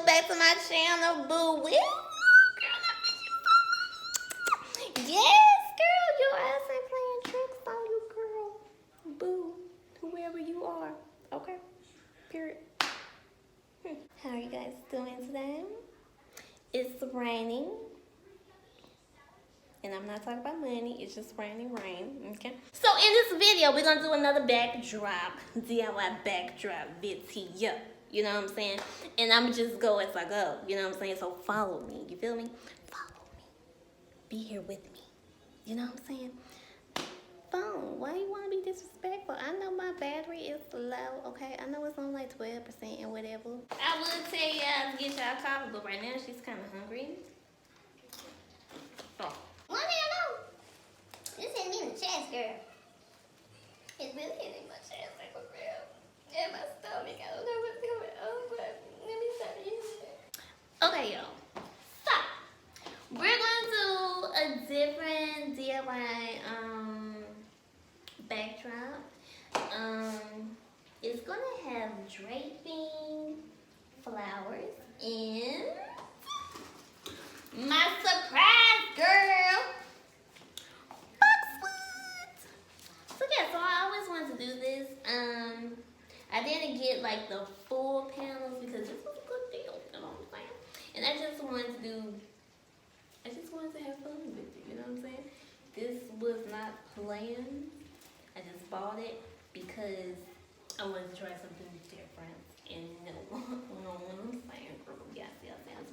welcome back to my channel, boo. Yes, girl, your ass ain't playing tricks on you, girl. Boo, whoever you are, okay? Period. How are you guys doing today? It's raining. And I'm not talking about money, it's just raining rain, okay? So in this video, we're gonna do another backdrop, DIY backdrop video. You know what I'm saying? And I'm just go as I go, you know what I'm saying? So follow me, you feel me? Follow me. Be here with me. You know what I'm saying? Phone, why you wanna be disrespectful? I know my battery is low, okay? I know it's on like 12% and whatever. I would tell y'all to get y'all coffee, but right now she's kinda hungry. So. One thing I know, this ain't me in the chest, girl. It's really hitting my chest, like for real. And my stomach, I don't know what's going on, but let me start using it. Okay, y'all. So, we're going to do a different DIY backdrop. It's going to have draping, flowers, and my surprise, girl! Boxwood! So yeah, so I always wanted to do this. I didn't get like the full panels because this was a good deal, you know what I'm saying? And I just wanted to have fun with it, you know what I'm saying? This was not planned. I just bought it because I wanted to try something different. And you know what I'm saying, girl. Yes.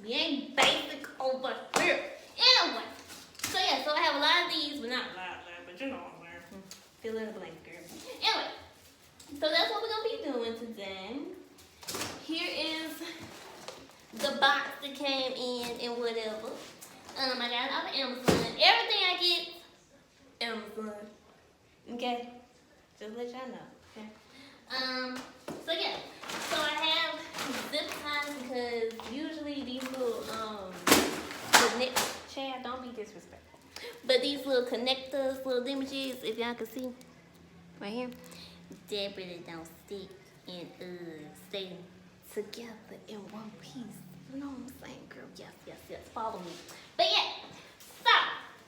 We ain't basic over here. Anyway. So yeah, so I have a lot of these, but not a lot, but you know what I'm saying. Fill in the blank, girl. Anyway. So that's what we're going to be doing today. Here is the box that came in and whatever. I got it off of Amazon. Everything I get, Amazon. Okay? Just let y'all know. Okay? So yeah. So I have zip ties because usually these little Chad, don't be disrespectful. But these little connectors, little images, if y'all can see right here, they really don't stick and stay together in one piece. You know what I'm saying, girl? Yes. Follow me. But yeah, so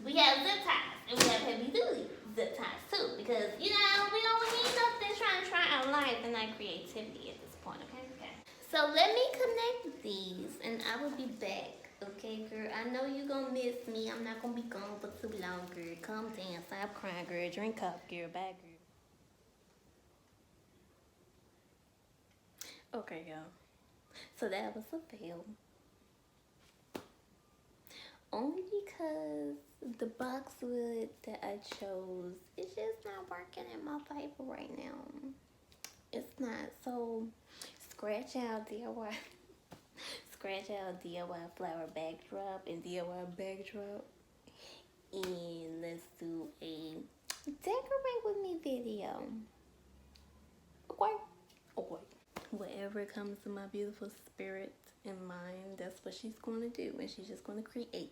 we have zip ties and we have heavy duty zip ties too, because you know we don't need nothing trying to try our life and our creativity at this point. Okay. So let me connect these and I will be back. Okay, girl. I know you're gonna miss me. I'm not gonna be gone for too long, girl. Calm down. Stop crying, girl. Drink up, girl. Bye, girl. Okay, y'all. So that was a fail. Only because the boxwood that I chose is just not working in my favor right now. It's not. So scratch out DIY. Scratch out DIY flower backdrop and DIY backdrop. And let's do a decorate with me video. Okay. Whatever comes to my beautiful spirit and mind, that's what she's going to do. And she's just going to create. Okay.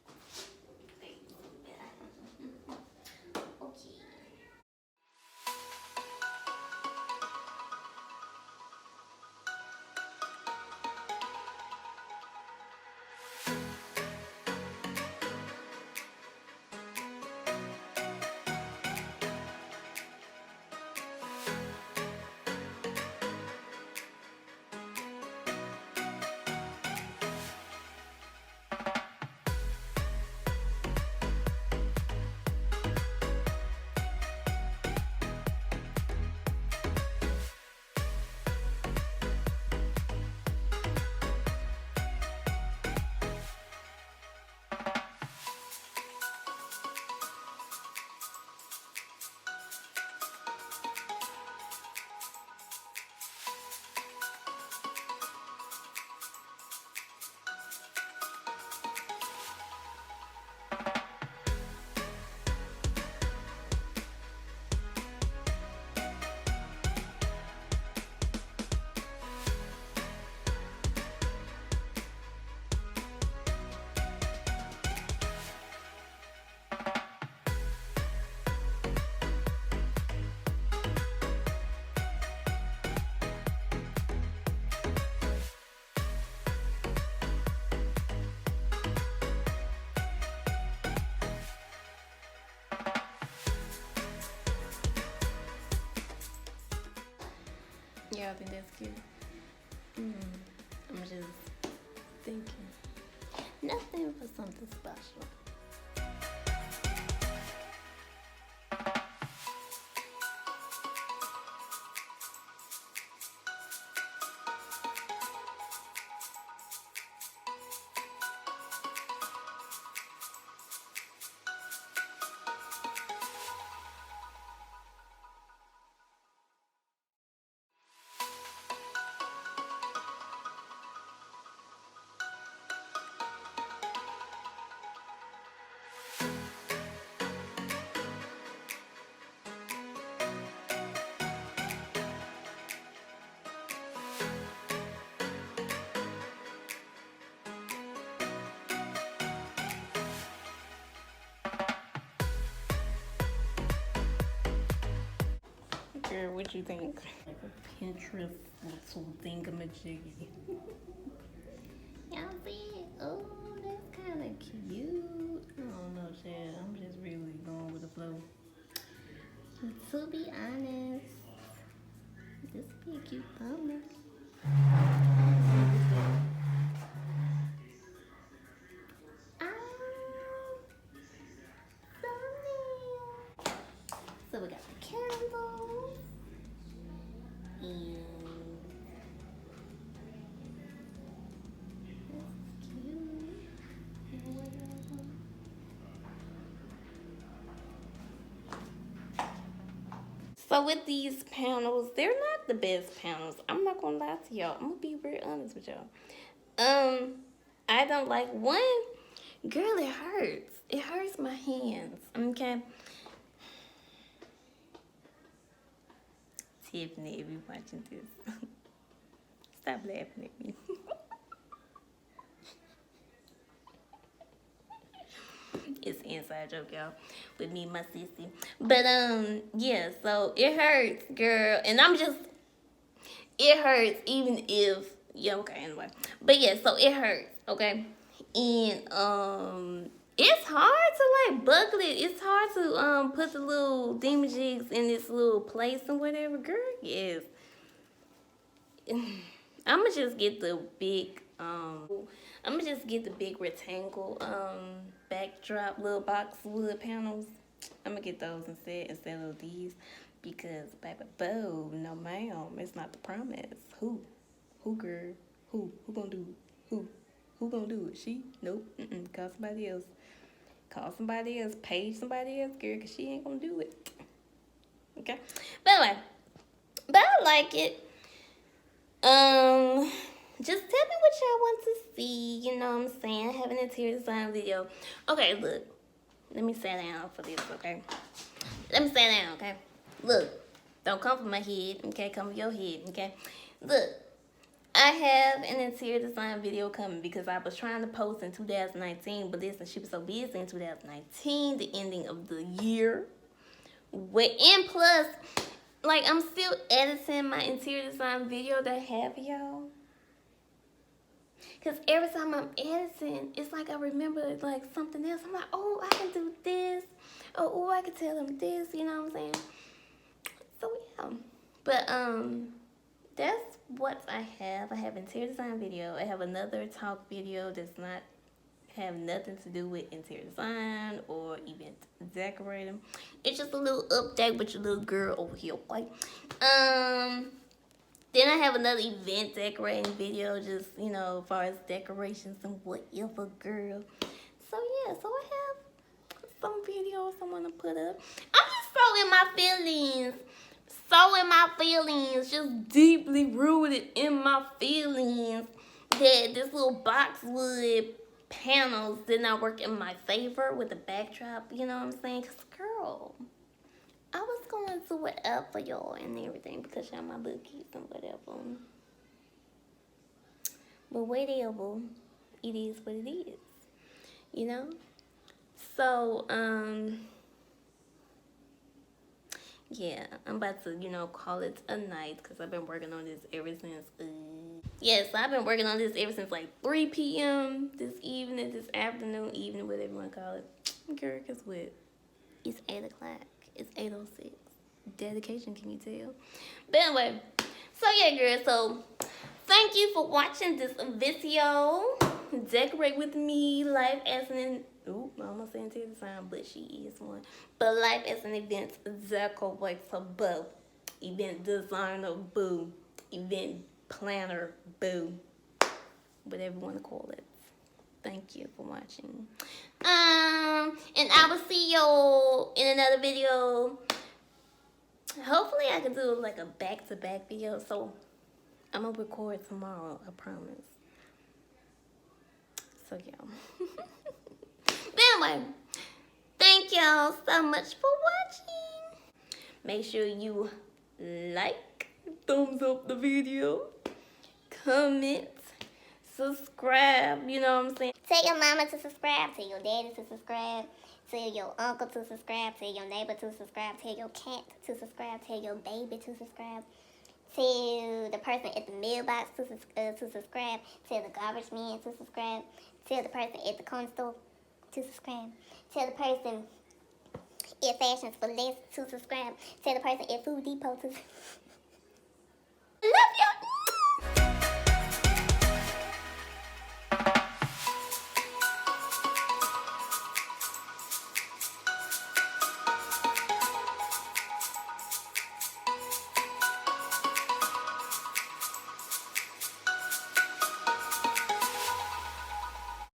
Y'all think that's cute? I'm just thinking. Nothing for something special. Girl, what you think? Like a Pinterest little thingamajiggy. Y'all see it? Oh, that's kind of cute. I don't know, Chad. I'm just really going with the flow. To be honest, this would be a cute thumbnail. So we got the candles and that's cute. So with these panels, they're not the best panels. I'm not gonna lie to y'all. I'm gonna be very honest with y'all. I don't like one. Girl, it hurts. It hurts my hands. Okay. Tiffany, if you watching this, stop laughing at me. It's an inside joke, y'all, with me and my sissy. But yeah, so it hurts, girl, and it hurts even if okay, anyway. But yeah, so it hurts, okay, and it's hard to like buckle it. It's hard to put the little jigs in this little place and whatever, girl. Yes. I'ma just get the big rectangle backdrop little box wood panels. I'ma get those instead of these because baby boo, no ma'am, it's not the promise. Who girl? Who gonna do it? Who gonna do it? She? Nope. Call somebody else. Call somebody else. Page somebody else, girl, cause she ain't gonna do it. Okay. But anyway, I like it. Just tell me what y'all want to see. You know what I'm saying? I have an interior design video. Okay, look. Let me sit down for this, okay? Let me sit down, okay? Look. Don't come for my head, okay? Come for your head, okay? Look. I have an interior design video coming because I was trying to post in 2019, but listen, she was so busy in 2019, the ending of the year. And plus, like, I'm still editing my interior design video that I have, y'all. Because every time I'm editing, it's like I remember, like, something else. I'm like, oh, I can do this. Oh, I can tell them this, you know what I'm saying? So, yeah. But, that's what I have. I have interior design video. I have another talk video that's not have nothing to do with interior design or event decorating. It's just a little update with your little girl over here, okay? Then I have another event decorating video, just, you know, as far as decorations and whatever, girl. So, yeah, so I have some videos I want to put up. I'm just so in my feelings. So in my feelings, just deeply rooted in my feelings that this little boxwood panels did not work in my favor with the backdrop, you know what I'm saying? Because, girl, I was going to whatever for y'all and everything because y'all my bookies and whatever. But whatever, it is what it is, you know? So, yeah, I'm about to, you know, call it a night because I've been working on this ever since, yes, I've been working on this ever since like 3 p.m. this evening, this afternoon, evening, whatever you want to call it. Girl, guess what? It's 8 o'clock. It's 8:06. Dedication, can you tell? But anyway, So yeah, girl. So thank you for watching this video. Decorate with me. Life as an I almost said interior design, but she is one. But life as an event decorator, boo. Event designer, boo. Event planner, boo. Whatever you want to call it. Thank you for watching. And I will see you in another video. Hopefully I can do like a back-to-back video. So I'm gonna record tomorrow, I promise. So yeah. But anyway, thank y'all so much for watching. Make sure you like, thumbs up the video, comment, subscribe, you know what I'm saying? Tell your mama to subscribe, tell your daddy to subscribe, tell your uncle to subscribe, tell your neighbor to subscribe, tell your cat to subscribe, tell your baby to subscribe, tell the person at the mailbox to subscribe, tell the garbage man to subscribe, tell the person at the corner store to subscribe, tell the person at Fashions for Less to subscribe, tell the person at Food Depot to